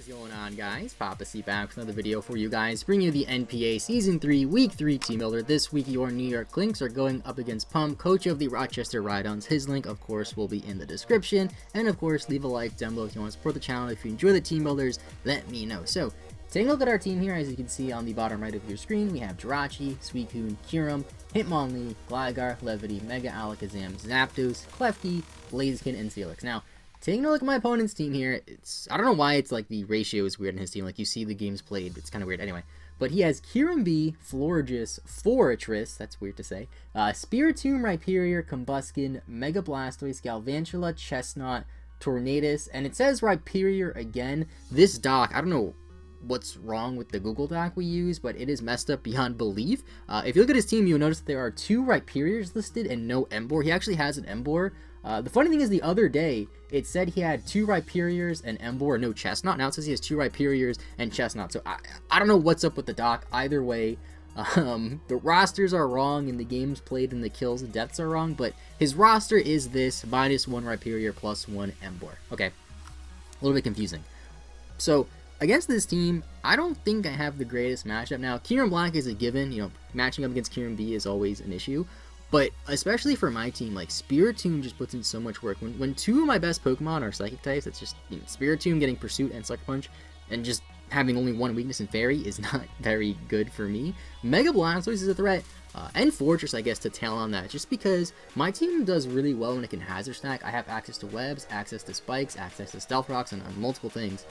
What is going on, guys? Papa C back with another video for you guys, bringing you the NPA Season 3 Week 3 Team Builder. This week, your New York Lynx are going up against Pump, coach of the Rochester Rhydons. His link, of course, will be in the description. And, of course, leave a like down below if you want to support the channel. If you enjoy the Team Builders, let me know. So, taking a look at our team here, as you can see on the bottom right of your screen, we have Jirachi, Suicune, Kyurem, Hitmonlee, Gligar, Levity, Mega Alakazam, Zapdos, Klefki, Blaziken, and Steelix. Now, taking a look at my opponent's team here, I don't know why it's like the ratio is weird in his team. Like you see the games played, it's kind of weird. Anyway, but he has Kyurem B, Florges, Forretress, that's weird to say, Spiritomb, Rhyperior, Combuskin, Mega Blastoise, Galvantula, Chestnut, Tornadus, and it says Rhyperior again. This doc, I don't know what's wrong with the Google Doc we use, but it is messed up beyond belief. If you look at his team, you'll notice that there are 2 Rhyperiors listed and no Emboar. He actually has an Emboar. The funny thing is, the other day, it said he had 2 Rhyperiors and Emboar, no Chestnut. Now it says he has 2 Rhyperiors and Chestnut. So I don't know what's up with the doc. Either way, the rosters are wrong, and the games played and the kills and deaths are wrong, but his roster is this: -1 Rhyperior, +1 Emboar. Okay, a little bit confusing. So, against this team, I don't think I have the greatest matchup. Now, Kyurem Black is a given. You know, matching up against Kyurem B is always an issue. But especially for my team, like, Spiritomb just puts in so much work. When 2 of my best Pokemon are Psychic types, it's just, you know, Spiritomb getting Pursuit and Sucker Punch, and just having only 1 weakness in Fairy is not very good for me. Mega Blastoise is a threat, and Fortress, I guess, to tail on that, just because my team does really well when it can Hazard Stack. I have access to Webs, access to Spikes, access to Stealth Rocks, and multiple things.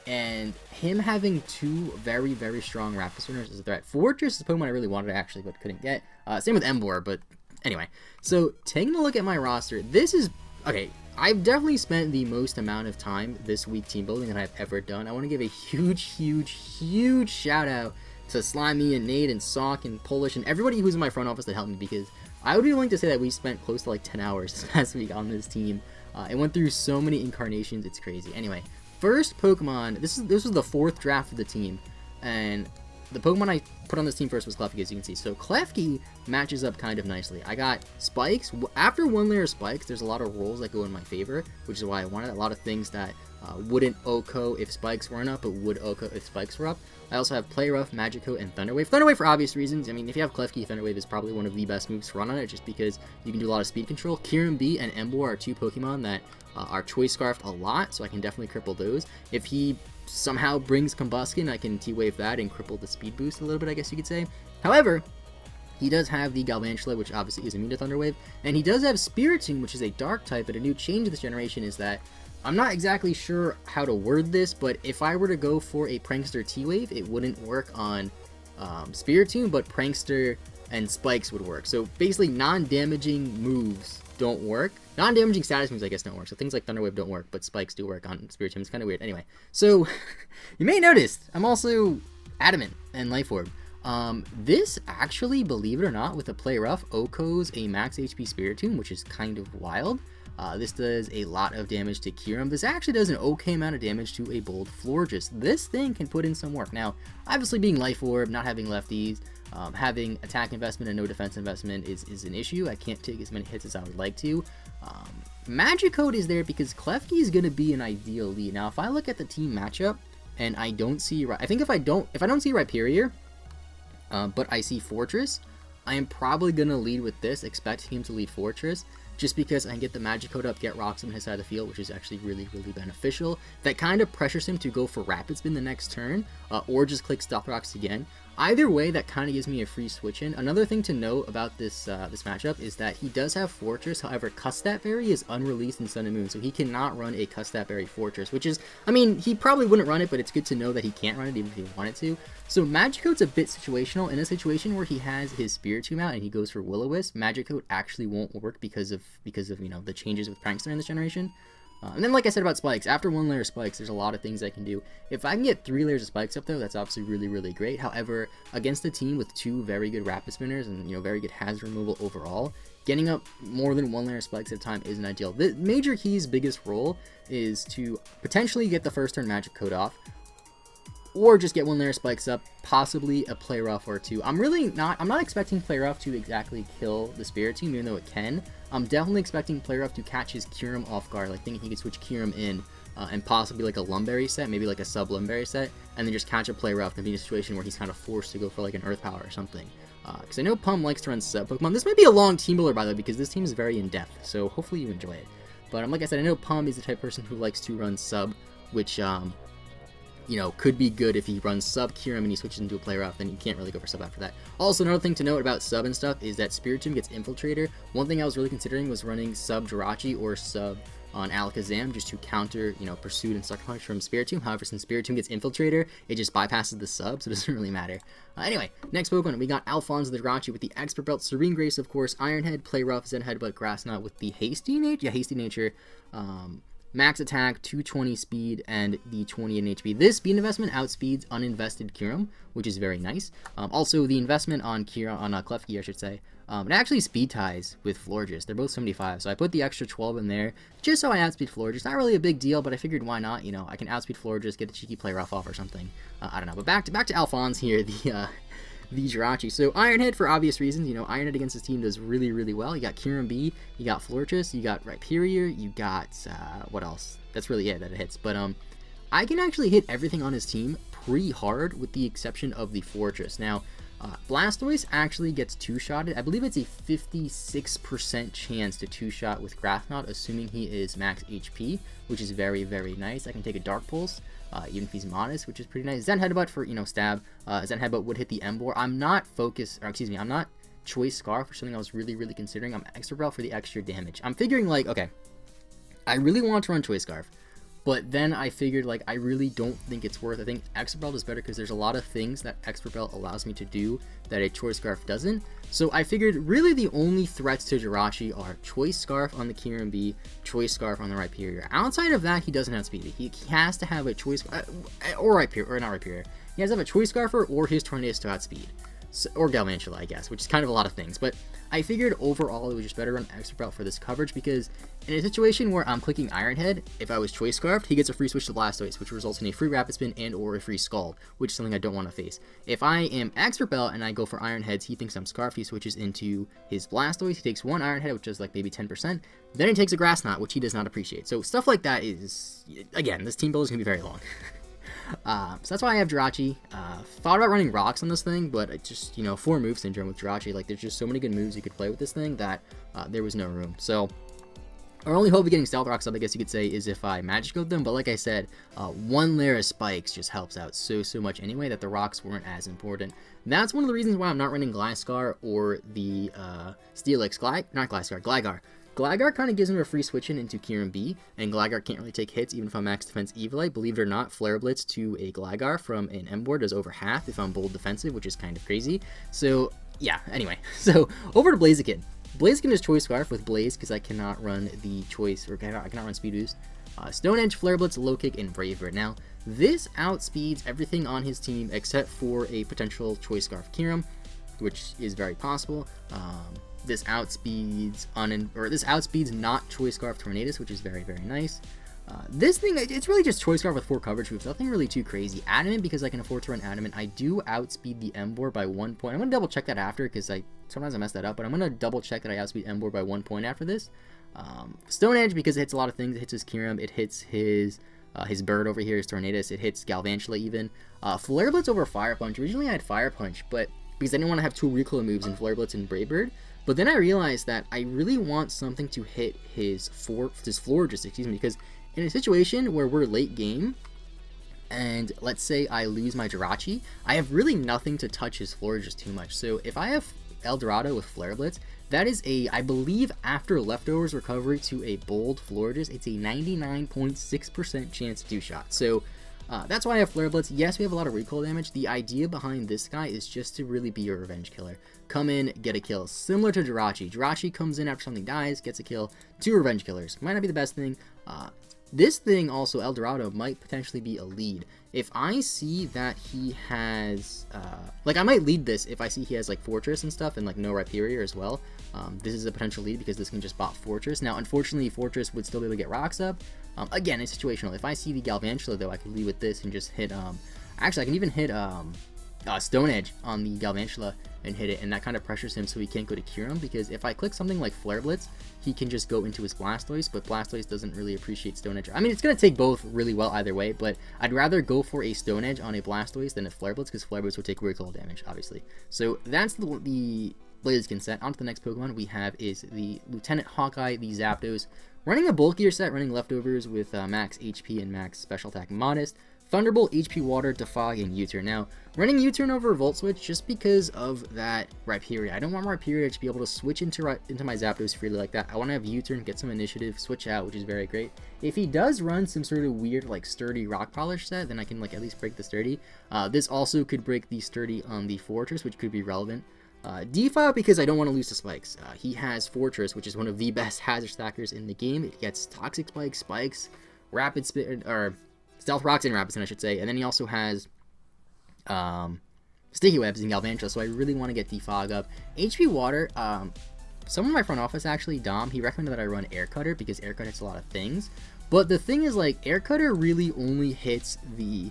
And him having 2 very, very strong Rapid Spinners is a threat. Fortress is a Pokemon I really wanted, actually, but couldn't get. Same with Emboar, but anyway. So, taking a look at my roster, this is... Okay, I've definitely spent the most amount of time this week team building that I've ever done. I want to give a huge shout out to Slimy and Nate and Sock and Polish and everybody who's in my front office that helped me, because I would be willing to say that we spent close to like 10 hours this past week on this team. It went through so many incarnations, it's crazy. Anyway, first Pokemon, this was the 4th draft of the team, and the Pokemon I put on this team first was Klefki, as you can see. So Klefki matches up kind of nicely. I got Spikes. After 1 layer of Spikes, there's a lot of rolls that go in my favor, which is why I wanted a lot of things that wouldn't OHKO if Spikes weren't up, but would OHKO if Spikes were up. I also have Play Rough, Magikarp, and Thunder Wave. Thunder Wave for obvious reasons. I mean, if you have Klefki, Thunder Wave is probably one of the best moves to run on it, just because you can do a lot of speed control. Kyurem B and Emboar are 2 Pokemon that are Choice Scarfed a lot, so I can definitely cripple those. If he somehow brings Combuskin, I can T-Wave that and cripple the speed boost a little bit, I guess you could say. However, he does have the Galvantula, which obviously is immune to Thunder Wave, and he does have Spiritomb, which is a Dark type, but a new change this generation is that I'm not exactly sure how to word this, but if I were to go for a Prankster T-Wave, it wouldn't work on Spiritomb, but Prankster and Spikes would work. So basically, non-damaging moves don't work. Non-damaging status moves, I guess, don't work. So things like Thunder Wave don't work, but Spikes do work on Spiritomb. It's kind of weird. Anyway, so you may notice I'm also Adamant and Life Orb. This actually, believe it or not, with a Play Rough, OHKOs a max HP Spiritomb, which is kind of wild. This does a lot of damage to Kyurem. This actually does an okay amount of damage to a Bold Florges. This thing can put in some work. Now, obviously being Life Orb, not having lefties, having attack investment and no defense investment is an issue. I can't take as many hits as I would like to. Magikarp is there because Klefki is going to be an ideal lead. Now, if I look at the team matchup and I don't see... I think if I don't see Rhyperior, but I see Fortress, I am probably going to lead with this, expecting him to lead Fortress, just because I can get the Magikarp up, get Rocks on his side of the field, which is actually really beneficial. That kind of pressures him to go for Rapid Spin the next turn, or just click Stealth Rocks again. Either way, that kind of gives me a free switch in. Another thing to note about this this matchup is that he does have Fortress, however, Custat Berry is unreleased in Sun and Moon, so he cannot run a Custat Berry Fortress, which is, I mean, he probably wouldn't run it, but it's good to know that he can't run it even if he wanted to. So Magikarp's a bit situational. In a situation where he has his Spiritomb out and he goes for Will-O-Wisp, Magikarp actually won't work because of you know, the changes with Prankster in this generation. And then, like I said about Spikes, after 1 layer of Spikes, there's a lot of things I can do. If I can get 3 layers of Spikes up, though, that's obviously really great. However, against a team with 2 very good Rapid Spinners and, you know, very good hazard removal overall, getting up more than 1 layer of Spikes at a time isn't ideal. The Major Key's biggest role is to potentially get the first turn Magikarp off, or just get 1 layer of Spikes up, possibly a Play Rough or 2. I'm not expecting Play Rough to exactly kill the Spiritomb, even though it can. I'm definitely expecting Play Rough to catch his Kyurem off guard, like thinking he could switch Kyurem in and possibly like a Lumberry set, maybe like a sub Lumberry set, and then just catch a play rough and be in a situation where he's kind of forced to go for like an Earth Power or something. Because I know Pum likes to run sub Pokemon. This might be a long team builder, by the way, because this team is very in-depth, so hopefully you enjoy it. But like I said, I know Pum is the type of person who likes to run sub, which you know, could be good if he runs sub Kyurem and he switches into a play rough, then you can't really go for sub after that. Also, another thing to note about sub and stuff is that Spiritomb gets Infiltrator. One thing I was really considering was running sub Jirachi or sub on Alakazam just to counter, you know, Pursuit and Sucker Punch from Spiritomb. However, since Spiritomb gets Infiltrator, it just bypasses the sub, so it doesn't really matter. Anyway, next Pokemon, we got Alphonse the Jirachi with the Expert Belt, Serene Grace, of course, Iron Head, Play Rough, Zen Headbutt, Grass Knot with the Hasty Nature. Yeah, Hasty Nature. Max attack, 220 speed, and the 20 in HP. This speed investment outspeeds uninvested Kyurem, which is very nice. Also, the investment on Klefki, I should say, it actually speed ties with Florges. They're both 75, so I put the extra 12 in there just so I outspeed Florges. Not really a big deal, but I figured why not? You know, I can outspeed Florges, get a cheeky play rough off or something. I don't know. But back to Alphonse here, the Jirachi. So Iron Head, for obvious reasons, you know, Iron Head against his team does really, really well. You got Kyurem B, you got Florges, you got Rhyperior, you got, what else? That's really it that it hits. But, I can actually hit everything on his team pretty hard with the exception of the Fortress. Now, Blastoise actually gets two-shotted. I believe it's a 56% chance to two-shot with Grass Knot, assuming he is max HP, which is very, very nice. I can take a Dark Pulse. Even if he's modest, which is pretty nice. Zen Headbutt for, you know, stab. Zen Headbutt would hit the Emboar. I'm not I'm not Choice Scarf for something I was really, really considering. I'm Expert Belt for the extra damage. I'm figuring, like, okay, I really want to run Choice Scarf, but then I figured, like, I really don't think it's worth. I think Expert Belt is better because there's a lot of things that Expert Belt allows me to do that a Choice Scarf doesn't. So I figured really the only threats to Jirachi are Choice Scarf on the Kyurem B, Choice Scarf on the Rhyperior. Outside of that, he doesn't have speed. He has to have a Choice or Rhyperior, or not Rhyperior. He has to have a Choice Scarfer or his Tornadus to outspeed. So, or Galvantula, I guess, which is kind of a lot of things. But I figured overall it was just better run Expert Belt for this coverage because in a situation where I'm clicking Iron Head, if I was Choice Scarfed, he gets a free switch to Blastoise, which results in a free Rapid Spin and or a free Scald, which is something I don't want to face. If I am Expert Belt and I go for Iron Heads, he thinks I'm Scarfed, he switches into his Blastoise, he takes one Iron Head, which is like maybe 10%, then he takes a Grass Knot, which he does not appreciate. So stuff like that is, again, this team build is going to be very long. So that's why I have Jirachi. Thought about running Rocks on this thing, but it just, you know, 4 move syndrome with Jirachi. Like, there's just so many good moves you could play with this thing that there was no room. So our only hope of getting Stealth Rocks up, I guess you could say, is if I Magic Code them. But like I said, one layer of Spikes just helps out so much anyway that the Rocks weren't as important. That's one of the reasons why I'm not running Gliscor or the Steelix. Gligar. Gligar kind of gives him a free switch in into Kyurem B, and Gligar can't really take hits even if I'm max defense Evilite. Believe it or not, Flare Blitz to a Gligar from an Emboar does over half if I'm bold defensive, which is kind of crazy. So, yeah, anyway. So, over to Blaziken. Blaziken is Choice Scarf with Blaze because I cannot run the Choice, or I cannot run Speed Boost. Stone Edge, Flare Blitz, Low Kick, and Brave Bird. Now, this outspeeds everything on his team except for a potential Choice Scarf Kyurem, which is very possible. This outspeeds not Choice Scarf Tornadus, which is very, very nice. This thing, it's really just Choice Scarf with 4 coverage moves. Nothing really too crazy. Adamant, because I can afford to run Adamant. I do outspeed the Emboar by 1 point. I'm going to double check that after, because sometimes I mess that up, but I'm going to double check that I outspeed Emboar by 1 point after this. Stone Edge, because it hits a lot of things. It hits his Kyurem, it hits his bird over here, his Tornadus, it hits Galvantula even. Flare Blitz over Fire Punch. Originally I had Fire Punch, but because I didn't want to have 2 recoil moves in Flare Blitz and Brave Bird. But then I realized that I really want something to hit his Florges, because in a situation where we're late game, and let's say I lose my Jirachi, I have really nothing to touch his Florges too much. So if I have Eldorado with Flare Blitz, that is I believe after Leftovers recovery to a bold Florges, it's a 99.6% chance to 2-shot. So that's why I have Flare Blitz. Yes, we have a lot of recoil damage. The idea behind this guy is just to really be a revenge killer. Come in, get a kill. Similar to Jirachi. Jirachi comes in after something dies, gets a kill. 2 revenge killers. Might not be the best thing. This thing also, Eldorado, might potentially be a lead. If I see that he has, I might lead this if I see he has, like, Fortress and stuff and, like, no Rhyperior as well. This is a potential lead because this can just bot Fortress. Now, unfortunately, Fortress would still be able to get rocks up. Again, it's situational. If I see the Galvantula, though, I could lead with this and just hit, actually, I can even hit, Stone Edge on the Galvantula and hit it, and that kind of pressures him so he can't go to cure him, because if I click something like Flare Blitz, he can just go into his Blastoise, but Blastoise doesn't really appreciate Stone Edge. I mean, it's going to take both really well either way, but I'd rather go for a Stone Edge on a Blastoise than a Flare Blitz, because Flare Blitz would take recoil damage, obviously. So that's the Blaziken set. On to the next Pokemon we have is the Lieutenant Hawkeye, the Zapdos. Running a bulkier set, running leftovers with max HP and max special attack Modest, Thunderbolt, HP Water, Defog, and U-Turn. Now, running U-Turn over Volt Switch just because of that Rhyperior. I don't want Rhyperior to be able to switch into my Zapdos freely like that. I want to have U-Turn, get some initiative, switch out, which is very great. If he does run some sort of weird, like, sturdy Rock Polish set, then I can, like, at least break the sturdy. This also could break the sturdy on the Fortress, which could be relevant. Defile, because I don't want to lose to Spikes. He has Fortress, which is one of the best hazard stackers in the game. It gets Toxic Spikes, Spikes, Rapid Spin, or Stealth Rocks and Rapid Spin, I should say. And then he also has Sticky Webs and Galvantula, so I really want to get Defog up. HP Water, someone in my front office, actually, Dom, he recommended that I run Air Cutter because Air Cutter hits a lot of things. But the thing is, like, Air Cutter really only hits the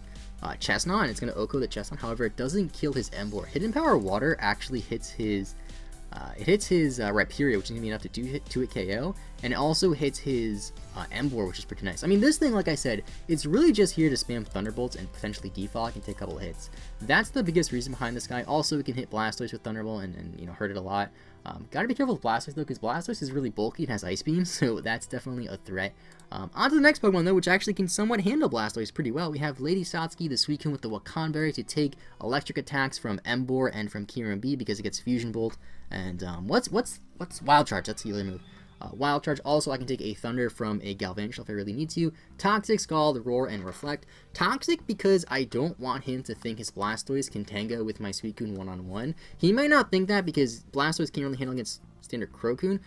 Chestnut, and it's going to OHKO the Chestnut. However, it doesn't kill his Emboar. Hidden Power Water actually hits his Rhyperior, which is going to be enough to do hit KO, and it also hits his Emboar, which is pretty nice. I mean, this thing, like I said, it's really just here to spam Thunderbolts and potentially Defog and take a couple of hits. That's the biggest reason behind this guy. Also, it can hit Blastoise with Thunderbolt and you know, hurt it a lot. Gotta be careful with Blastoise though, because Blastoise is really bulky and has Ice Beam, so that's definitely a threat. On to the next Pokemon though, which actually can somewhat handle Blastoise pretty well. We have Lady Satsuki, the Suicune with the Wakan Berry, to take electric attacks from Emboar and from Kyurem B because it gets Fusion Bolt. And what's Wild Charge? That's the other move. Wild Charge. Also, I can take a Thunder from a Galvantula if I really need to. Toxic, Scald, Roar, and Reflect. Toxic because I don't want him to think his Blastoise can Tango with my Suicune one-on-one. He might not think that because Blastoise can't really handle against standard Crocune.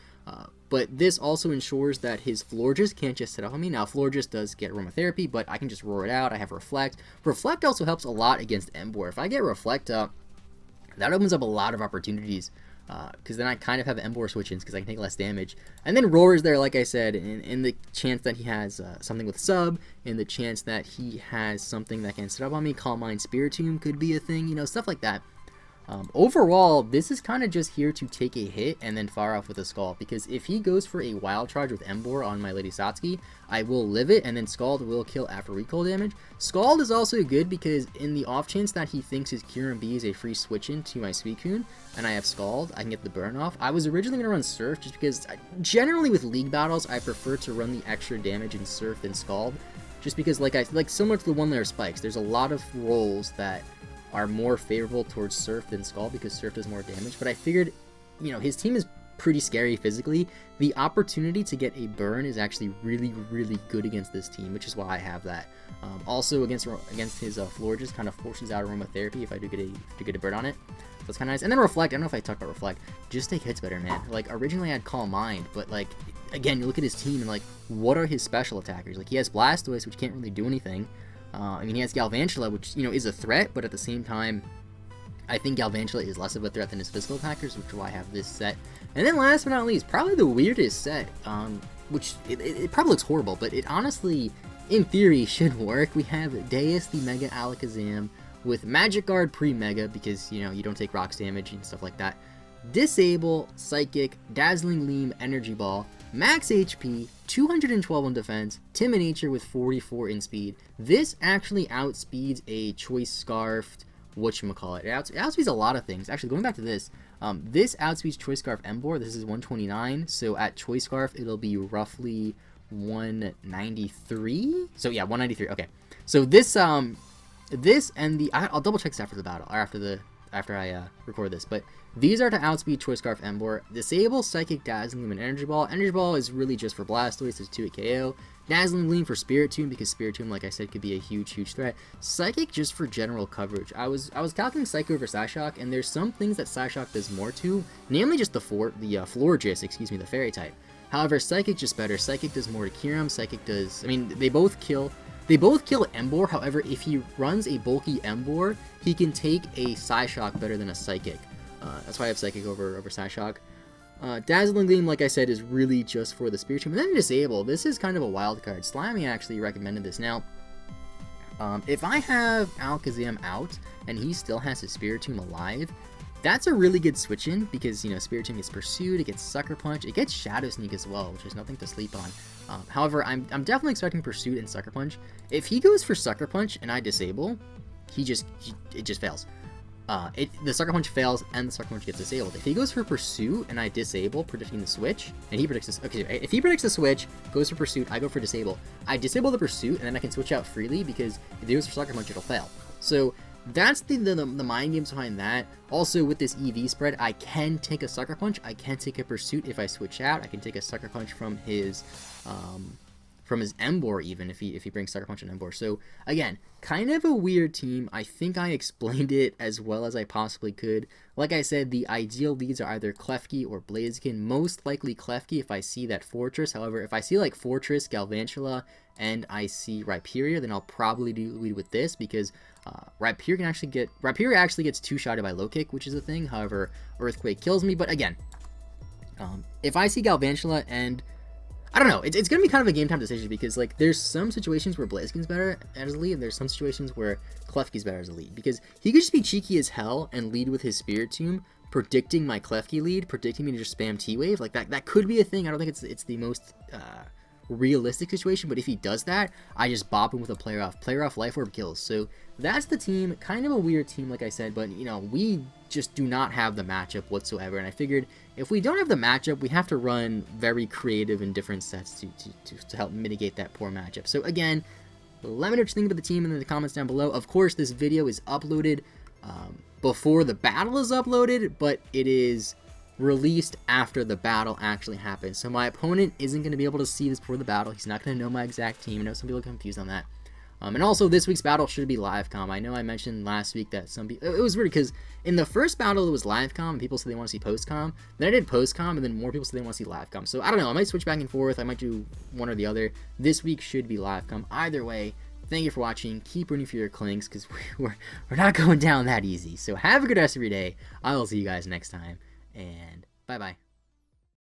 But this also ensures that his Florges can't just sit up on me. Now, Florges does get Aromatherapy, but I can just roar it out. I have Reflect. Reflect also helps a lot against Emboar. If I get Reflect up, that opens up a lot of opportunities. Because then I kind of have Emboar switch-ins because I can take less damage. And then Roar is there, like I said, in the chance that he has something with Sub, in the chance that he has something that can sit up on me. Calm Mind Spiritomb could be a thing, you know, stuff like that. Overall, this is kind of just here to take a hit and then fire off with a Scald, because if he goes for a Wild Charge with Emboar on my Lady Satsuki, I will live it, and then Scald will kill after recoil damage. Scald is also good because in the off chance that he thinks his Kyurem B is a free switch-in to my Suicune, and I have Scald, I can get the burn off. I was originally going to run Surf just because, generally with League battles, I prefer to run the extra damage in Surf than Scald, just because, like similar to the one-layer Spikes, there's a lot of rolls that are more favorable towards Surf than Scald because Surf does more damage. But I figured, you know, his team is pretty scary physically. The opportunity to get a burn is actually really, really good against this team, which is why I have that. Also against his Florges, kind of forces out Aromatherapy if I do get a burn on it. So that's kind of nice. And then Reflect. I don't know if I talked about Reflect. Just take hits better, man. Like, originally I had Calm Mind, but like, again, you look at his team and like, what are his special attackers? Like, he has Blastoise, which can't really do anything. I mean, he has Galvantula, which, you know, is a threat, but at the same time, I think Galvantula is less of a threat than his physical attackers, which is why I have this set. And then last but not least, probably the weirdest set, which it probably looks horrible, but it honestly, in theory, should work. We have Deus the Mega Alakazam with Magic Guard pre-Mega because, you know, you don't take rocks damage and stuff like that. Disable, Psychic, Dazzling Gleam, Energy Ball, max HP, 212 on defense, Timid Nature with 44 in speed. This actually outspeeds a Choice Scarfed, whatchamacallit. It outspeeds a lot of things. Actually, going back to this, this outspeeds Choice Scarf Emboar. This is 129, so at Choice Scarf, it'll be roughly 193. So yeah, 193. Okay, so this and the I'll double check this after the battle, or after I record this, but these are to outspeed Choice Scarf Emboar. Disable Psychic, Dazzling Gleam, and Energy Ball. Energy Ball is really just for Blastoise, it's 2-hit KO. Dazzling Gleam for Spiritomb, because Spiritomb, like I said, could be a huge threat. Psychic just for general coverage. I was calculating Psycho over Psyshock, and there's some things that Psyshock does more to, namely just the Florges, excuse me, the Fairy type. However, Psychic just better. Psychic does more to Kyurem. Psychic does, I mean, they both kill Emboar. However, if he runs a bulky Emboar, he can take a Psyshock better than a Psychic. That's why I have Psychic over Psyshock. Dazzling Gleam, like I said, is really just for the Spiritomb. And then Disable. This is kind of a wild card. Slimy actually recommended this. Now, If I have Alakazam out and he still has his Spiritomb alive, that's a really good switch in because, you know, Spiritomb gets Pursued, it gets Sucker Punch, it gets Shadow Sneak as well, which is nothing to sleep on. However, I'm definitely expecting Pursuit and Sucker Punch. If he goes for Sucker Punch and I disable, it just fails. The Sucker Punch fails and the Sucker Punch gets disabled. If he goes for Pursuit and I disable, predicting the switch, and he predicts this, okay, if he predicts the switch, goes for Pursuit, I go for Disable. I disable the Pursuit and then I can switch out freely because if he goes for Sucker Punch, it'll fail. So that's the mind games behind that. Also, with this EV spread, I can take a Sucker Punch, I can take a Pursuit if I switch out, I can take a Sucker Punch from his Emboar even if he brings Sucker Punch and Emboar. So again, kind of a weird team. I think I explained it as well as I possibly could. Like I said, the ideal leads are either Klefki or Blaziken. Most likely Klefki if I see that Fortress. However, if I see like Fortress, Galvantula, and I see Rhyperior, then I'll probably lead with this because Rhyperior actually gets two-shotted by Low Kick, which is a thing. However, Earthquake kills me. But again, if I see Galvantula and I don't know, it's going to be kind of a game time decision because, like, there's some situations where Blaziken's better as a lead, and there's some situations where Klefki's better as a lead, because he could just be cheeky as hell and lead with his Spiritomb, predicting my Klefki lead, predicting me to just spam T-Wave. Like, that could be a thing. I don't think it's the most realistic situation, but if he does that, I just bop him with a player off Life Orb kills. So that's the team. Kind of a weird team, like I said, but, you know, we just do not have the matchup whatsoever, and I figured if we don't have the matchup, we have to run very creative and different sets to help mitigate that poor matchup. So again, let me know what you think about the team in the comments down below. Of course, this video is uploaded before the battle is uploaded, but it is released after the battle actually happens. So my opponent isn't going to be able to see this before the battle. He's not going to know my exact team. I know some people are confused on that. And also, this week's battle should be live comm. I know I mentioned last week that some people... It was weird because in the first battle it was live comm and people said they want to see post comm. Then I did post comm and then more people said they want to see live comm. So I don't know. I might switch back and forth. I might do one or the other. This week should be live comm. Either way, thank you for watching. Keep rooting for your Clinks because we're not going down that easy. So have a good rest of your day. I will see you guys next time. And bye-bye.